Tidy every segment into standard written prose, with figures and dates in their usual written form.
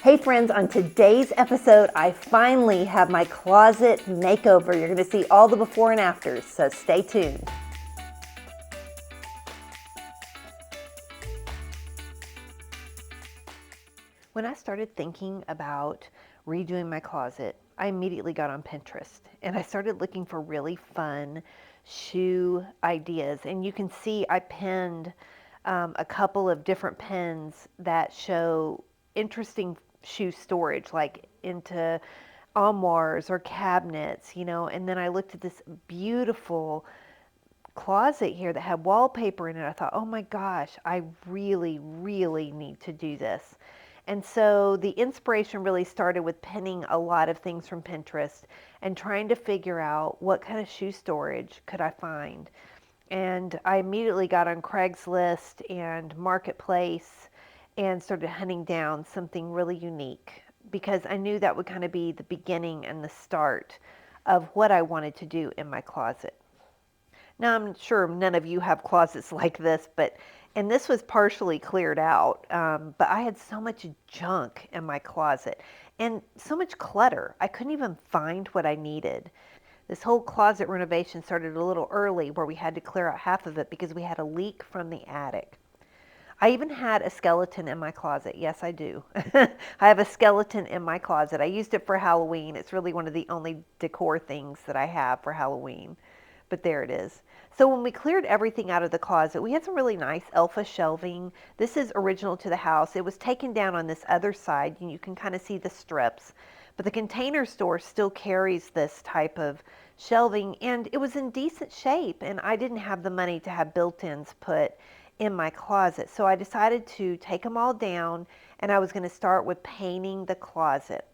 Hey friends, on today's episode, I finally have my closet makeover. You're going to see all the before and afters, so stay tuned. When I started thinking about redoing my closet, I immediately got on Pinterest and I started looking for really fun shoe ideas. And you can see I pinned a couple of different pins that show interesting shoe storage, like into armoires or cabinets, and then I looked at this beautiful closet here that had wallpaper in it. I thought, oh my gosh, I really, really need to do this. And so the inspiration really started with pinning a lot of things from Pinterest and trying to figure out what kind of shoe storage could I find. And I immediately got on Craigslist and Marketplace and started hunting down something really unique because I knew that would kind of be the beginning and the start of what I wanted to do in my closet. Now, I'm sure none of you have closets like this, and this was partially cleared out, but I had so much junk in my closet and so much clutter. I couldn't even find what I needed. This whole closet renovation started a little early where we had to clear out half of it because we had a leak from the attic. I even had a skeleton in my closet. Yes, I do. I have a skeleton in my closet. I used it for Halloween. It's really one of the only decor things that I have for Halloween. But there it is. So when we cleared everything out of the closet, we had some really nice Elfa shelving. This is original to the house. It was taken down on this other side, and you can kind of see the strips. But the Container Store still carries this type of shelving, and it was in decent shape, and I didn't have the money to have built-ins put in my closet. So I decided to take them all down, and I was going to start with painting the closet.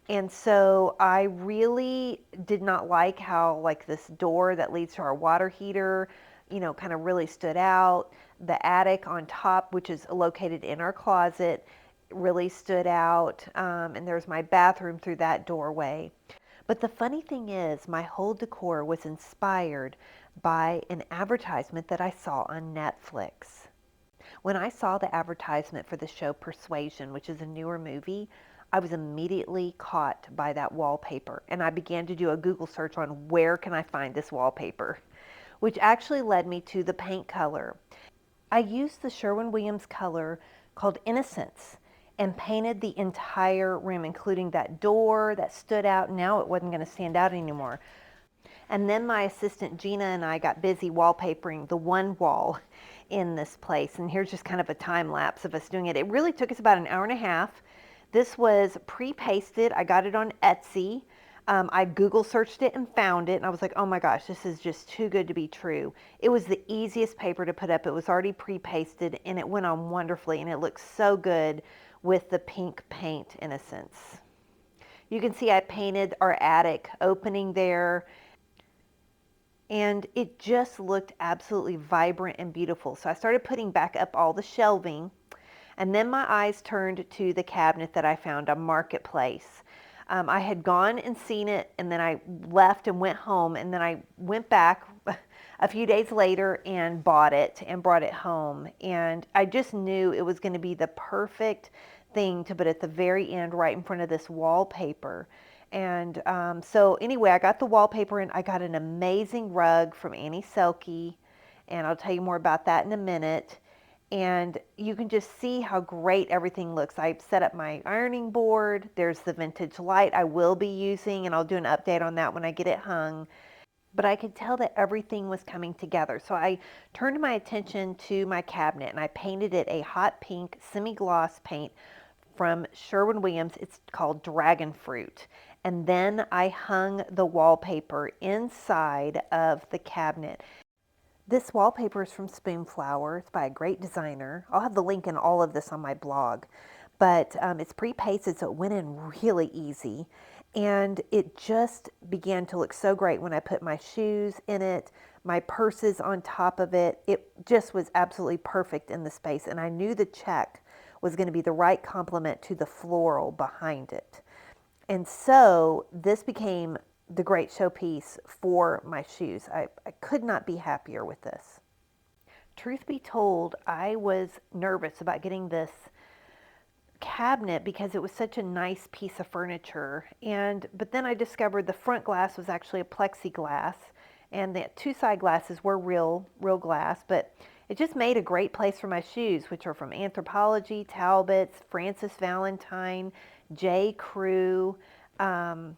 And so I really did not like how this door that leads to our water heater, kind of really stood out. The attic on top, which is located in our closet, really stood out. And there's my bathroom through that doorway. But the funny thing is, my whole decor was inspired by an advertisement that I saw on Netflix. When I saw the advertisement for the show Persuasion, which is a newer movie, I was immediately caught by that wallpaper, and I began to do a Google search on where can I find this wallpaper, which actually led me to the paint color. I used the Sherwin-Williams color called Innocence and painted the entire room, including that door that stood out. Now it wasn't going to stand out anymore. And then my assistant Gina and I got busy wallpapering the one wall in this place. And here's just kind of a time lapse of us doing it. It really took us about an hour and a half. This was pre-pasted. I got it on Etsy. I Google searched it and found it, and I was like, oh my gosh, this is just too good to be true. It was the easiest paper to put up. It was already pre-pasted, and it went on wonderfully, and it looks so good with the pink paint Innocence. You can see I painted our attic opening there, and it just looked absolutely vibrant and beautiful. So I started putting back up all the shelving, and then my eyes turned to the cabinet that I found on Marketplace. I had gone and seen it, and then I left and went home, and then I went back a few days later and bought it and brought it home. And I just knew it was going to be the perfect thing to put at the very end right in front of this wallpaper. And so anyway, I got the wallpaper, and I got an amazing rug from Annie Selke, and I'll tell you more about that in a minute. And you can just see how great everything looks. I've set up my ironing board. There's the vintage light I will be using, and I'll do an update on that when I get it hung. But I could tell that everything was coming together. So I turned my attention to my cabinet, and I painted it a hot pink semi-gloss paint from Sherwin-Williams. It's called Dragon Fruit. And then I hung the wallpaper inside of the cabinet. This wallpaper is from Spoonflower. It's by a great designer. I'll have the link in all of this on my blog. But it's pre-pasted, so it went in really easy. And it just began to look so great when I put my shoes in it, my purses on top of it. It just was absolutely perfect in the space. And I knew the check was going to be the right complement to the floral behind it. And so this became the great showpiece for my shoes. I could not be happier with this. Truth be told, I was nervous about getting this cabinet because it was such a nice piece of furniture. But then I discovered the front glass was actually a plexiglass, and the two side glasses were real glass, but it just made a great place for my shoes, which are from Anthropologie, Talbot's, Francis Valentine, J. Crew, um,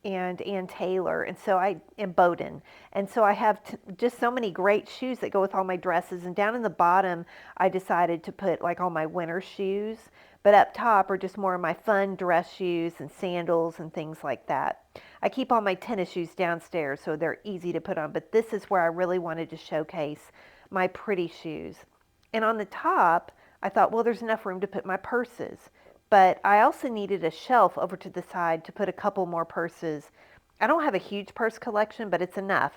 and Ann Taylor, and Bowden. And so I have just so many great shoes that go with all my dresses. And down in the bottom, I decided to put like all my winter shoes, but up top are just more of my fun dress shoes and sandals and things like that. I keep all my tennis shoes downstairs so they're easy to put on, but this is where I really wanted to showcase my pretty shoes. And on the top, I thought, well, there's enough room to put my purses. But I also needed a shelf over to the side to put a couple more purses. I don't have a huge purse collection, but it's enough.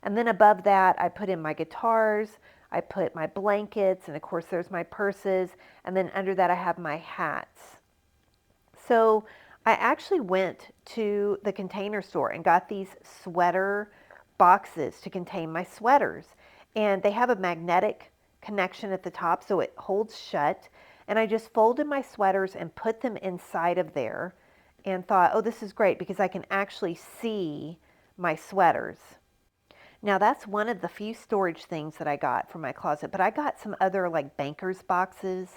And then above that, I put in my guitars, I put my blankets, and of course there's my purses. And then under that, I have my hats. So I actually went to the Container Store and got these sweater boxes to contain my sweaters. And they have a magnetic connection at the top so it holds shut. And I just folded my sweaters and put them inside of there and thought, oh, this is great because I can actually see my sweaters. Now that's one of the few storage things that I got from my closet, but I got some other like banker's boxes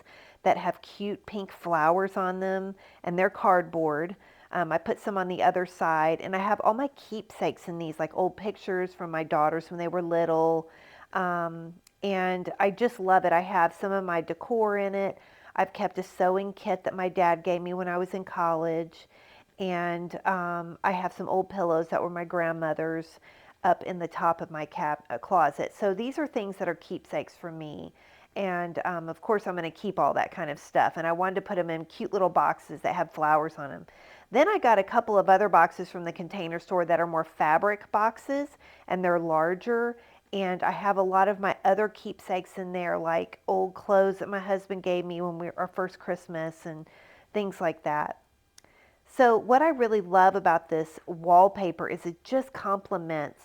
that have cute pink flowers on them, and they're cardboard. I put some on the other side, and I have all my keepsakes in these, like old pictures from my daughters when they were little. And I just love it. I have some of my decor in it. I've kept a sewing kit that my dad gave me when I was in college. And I have some old pillows that were my grandmother's up in the top of my closet. So these are things that are keepsakes for me. And of course, I'm going to keep all that kind of stuff. And I wanted to put them in cute little boxes that have flowers on them. Then I got a couple of other boxes from the Container Store that are more fabric boxes, and they're larger. And I have a lot of my other keepsakes in there, like old clothes that my husband gave me when our first Christmas and things like that. So what I really love about this wallpaper is it just complements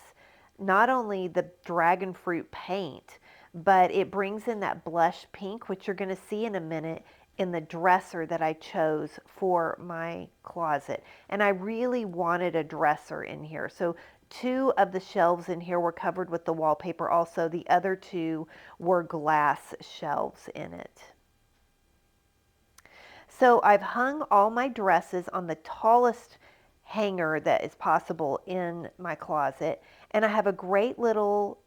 not only the dragon fruit paint, but it brings in that blush pink, which you're going to see in a minute in the dresser that I chose for my closet. And I really wanted a dresser in here. So two of the shelves in here were covered with the wallpaper also. The other two were glass shelves in it. So I've hung all my dresses on the tallest hanger that is possible in my closet. And I have a great little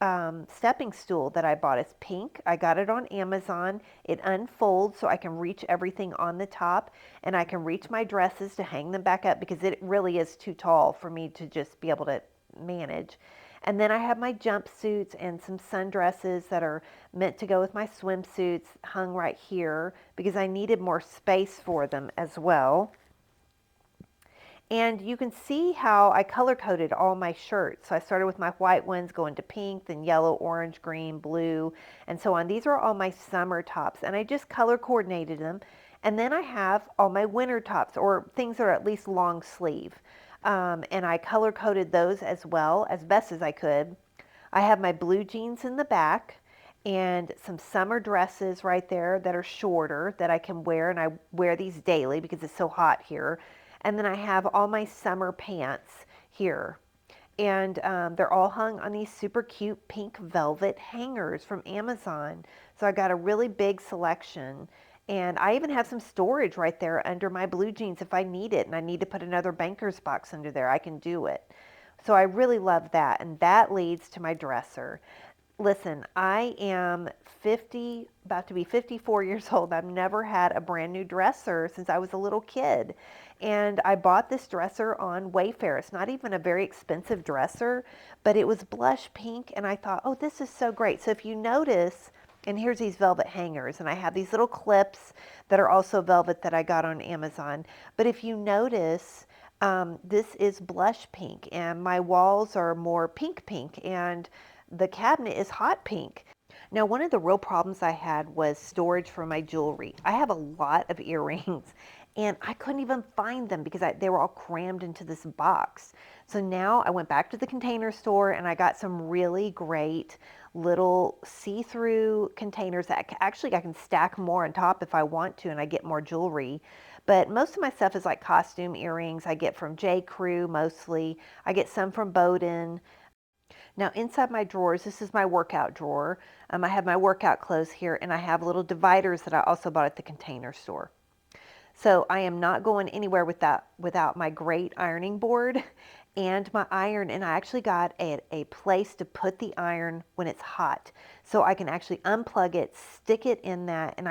stepping stool that I bought. It's pink. I got it on Amazon. It unfolds so I can reach everything on the top, and I can reach my dresses to hang them back up because it really is too tall for me to just be able to manage. And then I have my jumpsuits and some sundresses that are meant to go with my swimsuits hung right here because I needed more space for them as well. And you can see how I color coded all my shirts. So I started with my white ones going to pink, then yellow, orange, green, blue, and so on. These are all my summer tops, and I just color coordinated them. And then I have all my winter tops, or things that are at least long sleeve. And I color coded those as well as best as I could. I have my blue jeans in the back and some summer dresses right there that are shorter that I can wear, and I wear these daily because it's so hot here. And then I have all my summer pants here. And they're all hung on these super cute pink velvet hangers from Amazon. So I got a really big selection. And I even have some storage right there under my blue jeans if I need it and I need to put another banker's box under there, I can do it. So I really love that, and that leads to my dresser. Listen, I am about to be 54 years old. I've never had a brand new dresser since I was a little kid. And I bought this dresser on Wayfair. It's not even a very expensive dresser, but it was blush pink, and I thought, oh, this is so great. So if you notice, and here's these velvet hangers, and I have these little clips that are also velvet that I got on Amazon. But if you notice, this is blush pink, and my walls are more pink, and the cabinet is hot pink. Now, one of the real problems I had was storage for my jewelry. I have a lot of earrings, and I couldn't even find them because they were all crammed into this box. So now I went back to the Container Store and I got some really great little see-through containers that actually I can stack more on top if I want to, and I get more jewelry. But most of my stuff is like costume earrings I get from J. Crew mostly. I get some from Bowden. Now inside my drawers, this is my workout drawer. I have my workout clothes here, and I have little dividers that I also bought at the Container Store. So I am not going anywhere without my great ironing board and my iron. And I actually got a place to put the iron when it's hot. So I can actually unplug it, stick it in that. And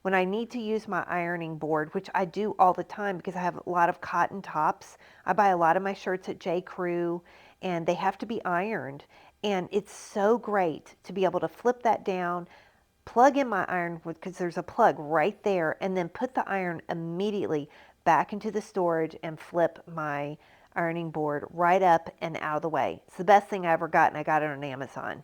when I need to use my ironing board, which I do all the time because I have a lot of cotton tops, I buy a lot of my shirts at J. Crew and they have to be ironed. And it's so great to be able to flip that down, plug in my iron because there's a plug right there, and then put the iron immediately back into the storage and flip my ironing board right up and out of the way. It's the best thing I ever got, and I got it on Amazon.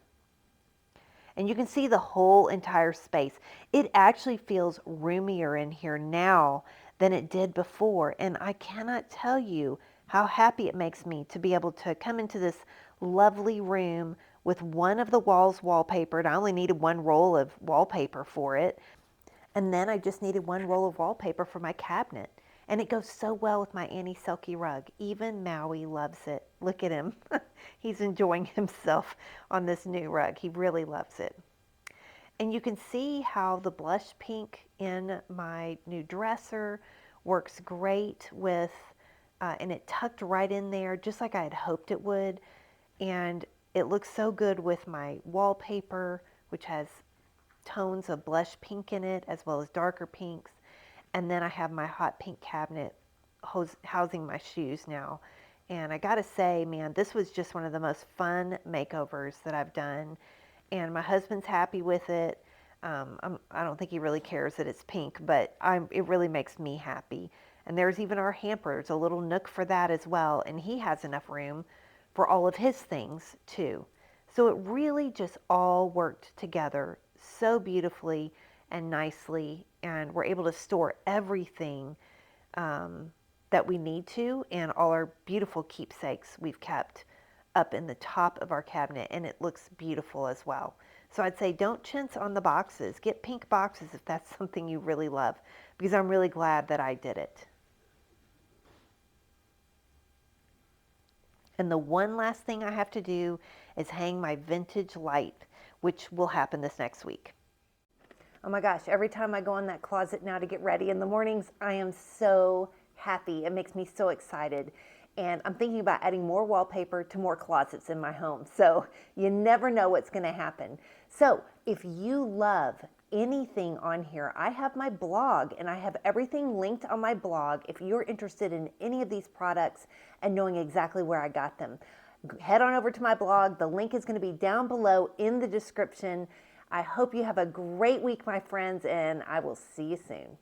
And you can see the whole entire space. It actually feels roomier in here now than it did before, and I cannot tell you how happy it makes me to be able to come into this lovely room with one of the walls wallpapered. I only needed one roll of wallpaper for it. And then I just needed one roll of wallpaper for my cabinet. And it goes so well with my Annie Silky rug. Even Maui loves it. Look at him. He's enjoying himself on this new rug. He really loves it. And you can see how the blush pink in my new dresser works great with, and it tucked right in there just like I had hoped it would. And it looks so good with my wallpaper, which has tones of blush pink in it as well as darker pinks. And then I have my hot pink cabinet housing my shoes now. And I gotta say, man, this was just one of the most fun makeovers that I've done. And my husband's happy with it. I don't think he really cares that it's pink, but it really makes me happy. And there's even our hamper. There's a little nook for that as well. And he has enough room for all of his things too. So it really just all worked together so beautifully and nicely, and we're able to store everything that we need to, and all our beautiful keepsakes we've kept up in the top of our cabinet, and it looks beautiful as well. So I'd say don't chintz on the boxes. Get pink boxes if that's something you really love, because I'm really glad that I did it. And the one last thing I have to do is hang my vintage light, which will happen this next week. Oh my gosh, every time I go in that closet now to get ready in the mornings, I am so happy. It makes me so excited. And I'm thinking about adding more wallpaper to more closets in my home. So you never know what's going to happen. So if you love anything on here, I have my blog and I have everything linked on my blog. If you're interested in any of these products and knowing exactly where I got them, head on over to my blog. The link is going to be down below in the description. I hope you have a great week, my friends, and I will see you soon.